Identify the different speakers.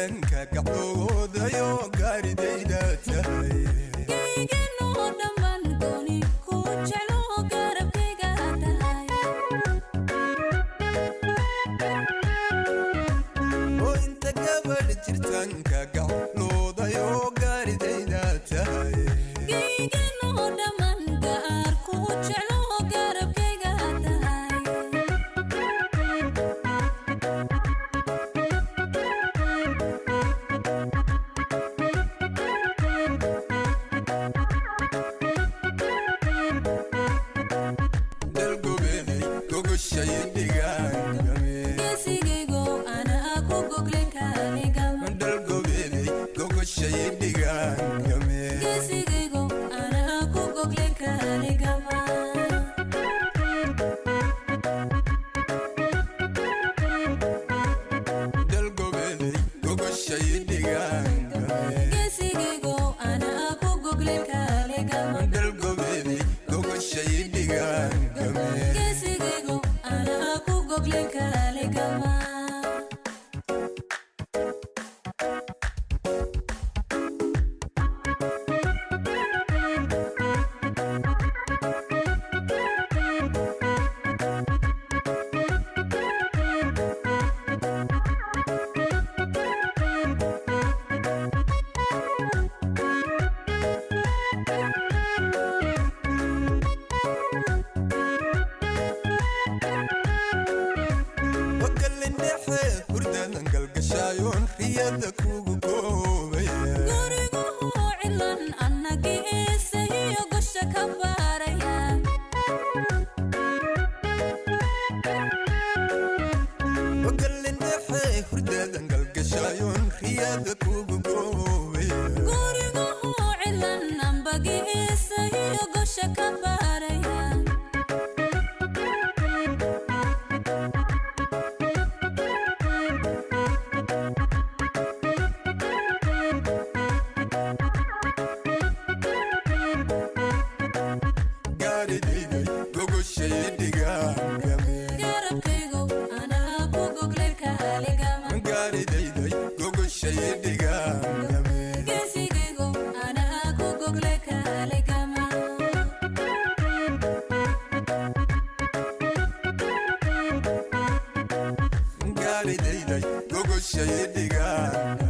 Speaker 1: jirtanka gacdoodayo gaaridayda tahay
Speaker 2: geygano dhammaan gooni ku jeclo garabkayga tahay
Speaker 1: oo inta gabadh jirtanka gacdoodayo gaaridayda tahay
Speaker 2: geygano dhammaan gaar ku jeclo garabkayga tahay
Speaker 1: dalgobeelay gogoshay dhigaangame
Speaker 2: geesigaygo ana ku goglen kaligama
Speaker 1: dalgobeelay gogoshay dhigaangame
Speaker 2: geesigaygo ana ku goglen kaligama
Speaker 1: dalgobeelay gogoshay dhigaangame
Speaker 2: geesigaygo ana ku goglen kaligama
Speaker 1: dalgobeelay gogoshay dhigaangame
Speaker 2: geesigaygo ana ku goglen kaligama
Speaker 1: وقلندحي hurdadan galgashayoon riyada kugu koobaya
Speaker 2: gurigu cilan annagiisahiyo gosha ka baaraya
Speaker 1: وقلندحي hurdadan galgashayoon riyada kugu koobaya
Speaker 2: gurigu cilan anbagiisahiyo gosha ka baaraya
Speaker 1: gaaridayday gogoshay dhigaangame
Speaker 2: garabkaygo ana ku goglen kaligama
Speaker 1: gaaridayday gogoshay dhigaangame
Speaker 2: geesigaygo ana ku goglen kaligama
Speaker 1: gaaridayday gogoshay dhigaangame